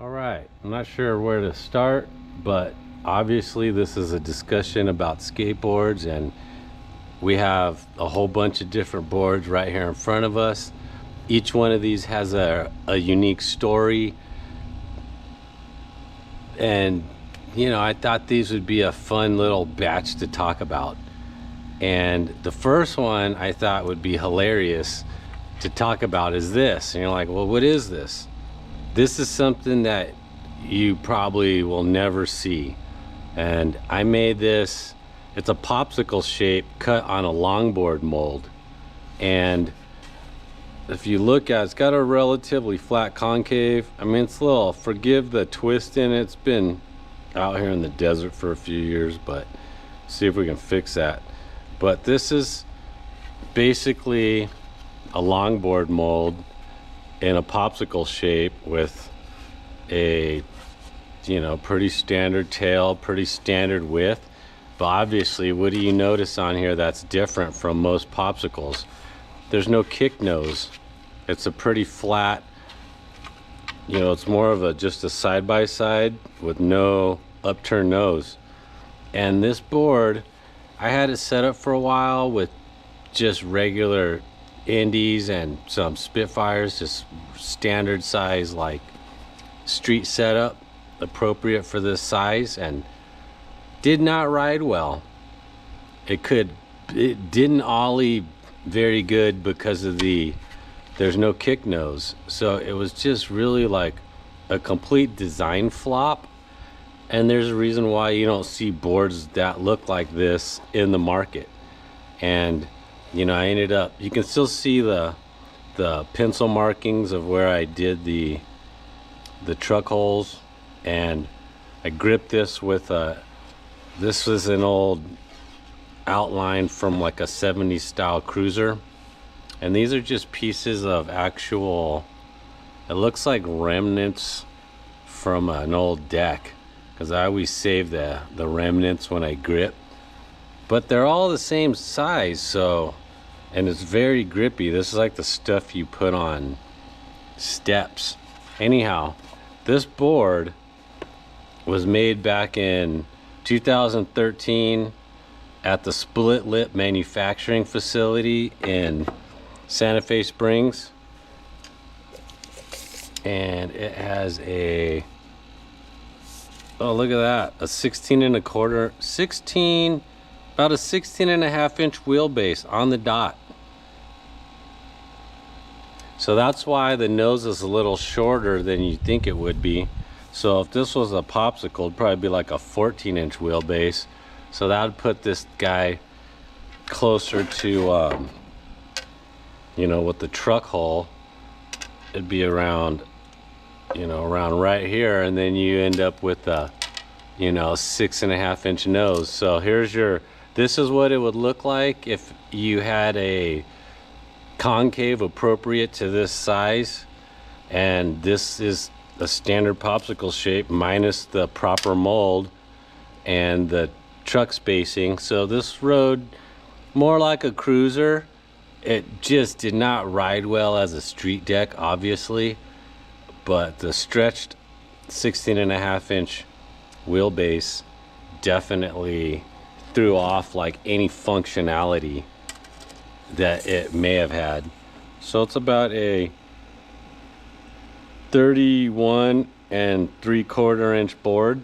All right, I'm not sure where to start, but obviously this is a discussion about skateboards, and we have a whole bunch of different boards right here in front of us. Each one of these has a unique story, and I thought these would be a fun little batch to talk about. And the first one I thought would be hilarious to talk about is this. And you're like, well, what is this? This is something that you probably will never see. And I made this. It's a popsicle shape cut on a longboard mold. And if you look at it, it's got a relatively flat concave. I mean, it's a little, forgive the twist in it. It's been out here in the desert for a few years, but see if we can fix that. But this is basically a longboard mold in a popsicle shape with a pretty standard tail, pretty standard width. But obviously, what do you notice on here that's different from most popsicles? There's no kick nose. It's a pretty flat, it's more of just a side-by-side with no upturned nose. And this board, I had it set up for a while with just regular Indies and some Spitfires, just standard size, like street setup, appropriate for this size, and did not ride well. It didn't ollie very good because of there's no kick nose. So it was just really like a complete design flop. And there's a reason why you don't see boards that look like this in the market. And I ended up, you can still see the pencil markings of where I did the truck holes. And I gripped this with this was an old outline from like a 70s style cruiser. And these are just pieces of actual, it looks like remnants from an old deck, because I always save the remnants when I grip. But they're all the same size, so, and it's very grippy. This is like the stuff you put on steps. Anyhow, this board was made back in 2013 at the Splitt Lipp Manufacturing facility in Santa Fe Springs. And it has look at that, a 16 and a quarter, about a 16 and a half inch wheelbase on the dot. So that's why the nose is a little shorter than you think it would be. So if this was a popsicle, it'd probably be like a 14 inch wheelbase. So that would put this guy closer to, with the truck hole, it'd be around, around right here. And then you end up with a, 6.5 inch nose. So this is what it would look like if you had a concave appropriate to this size. And this is a standard popsicle shape minus the proper mold and the truck spacing. So this rode more like a cruiser. It just did not ride well as a street deck, obviously, but the stretched 16.5 inch wheelbase definitely threw off like any functionality that it may have had. So it's about a 31 3/4 inch board,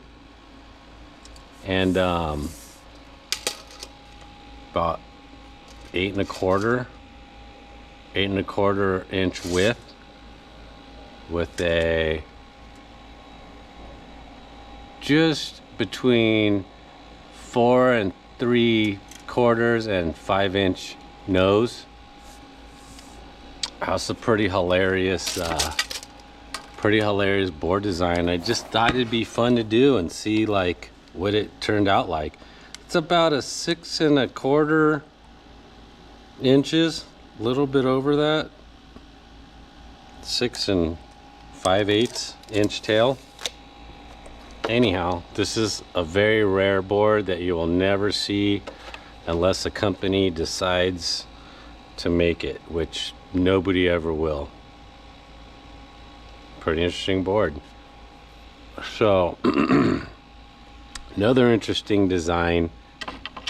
and about 8.25 inch width, with a just between 4 3/4 and 5 inch nose. That's a pretty hilarious board design. I just thought it'd be fun to do and see like what it turned out like. It's about a 6.25 inches, a little bit over that, 6 5/8 inch tail. Anyhow, this is a very rare board that you will never see unless a company decides to make it, which nobody ever will. Pretty interesting board. So another interesting design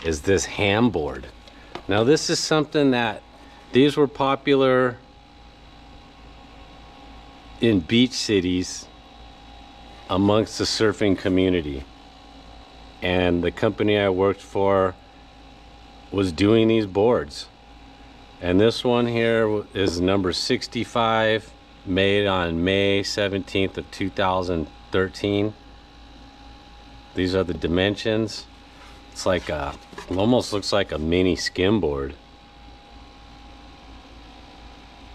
is this ham board. Now this is something that these were popular in beach cities amongst the surfing community, and the company I worked for was doing these boards. And this one here is number 65, made on May 17th of 2013. These are the dimensions. It's like a, it almost looks like a mini skimboard,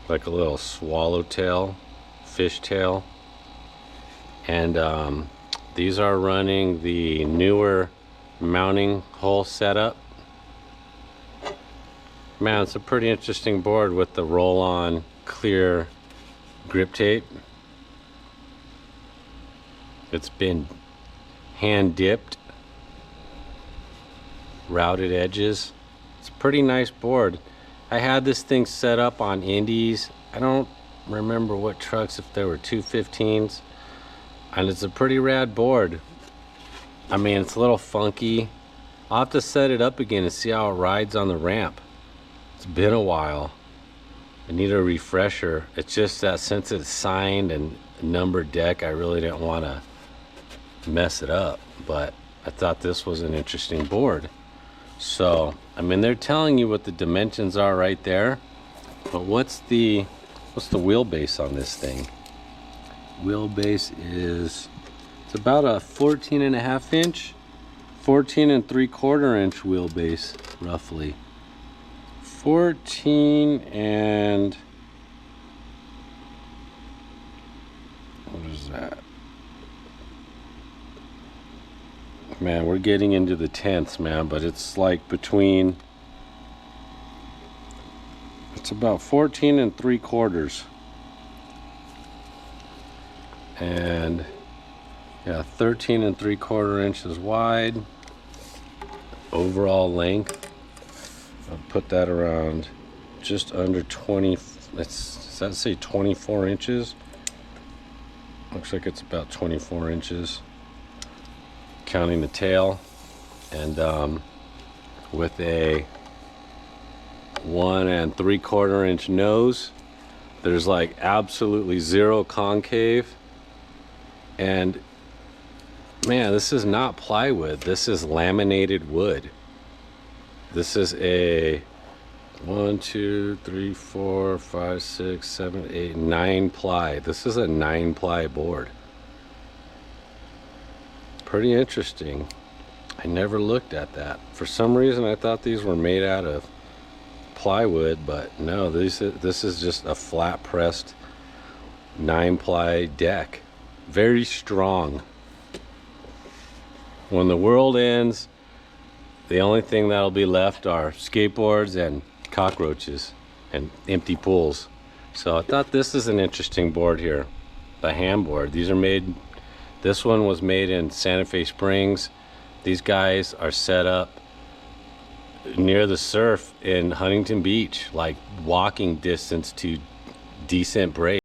like a little swallowtail, fishtail. And these are running the newer mounting hole setup. Man, it's a pretty interesting board with the roll-on clear grip tape. It's been hand dipped, routed edges. It's a pretty nice board. I had this thing set up on indies. I don't remember what trucks, if there were 215s, and it's a pretty rad board. I mean, it's a little funky. I'll have to set it up again and see how it rides on the ramp. It's been a while. I need a refresher. It's just that since it's signed and numbered deck, I really didn't want to mess it up, but I thought this was an interesting board. So I mean, they're telling you what the dimensions are right there, but what's the wheelbase on this thing? Wheelbase is, it's about a 14.5 inch, 14 3/4 inch wheelbase, roughly. 14 and, what is that? Man, we're getting into the tenths, man, but it's like between, it's about 14 3/4. And yeah, 13 3/4 inches wide. Overall length, I'll put that around just under 20, does that say 24 inches? Looks like it's about 24 inches, counting the tail. And with a 1 3/4 inch nose, there's like absolutely zero concave. And man, this is not plywood, this is laminated wood. This is a 1 2 3 4 5 6 7 8 9 ply. This is a 9 ply board. Pretty interesting. I never looked at that. For some reason I thought these were made out of plywood, but no, this is just a flat pressed 9 ply deck. Very strong. When the world ends, the only thing that'll be left are skateboards and cockroaches and empty pools. So I thought this is an interesting board here, the ham board. These are made, this one was made in Santa Fe Springs. These guys are set up near the surf in Huntington Beach, like walking distance to decent break.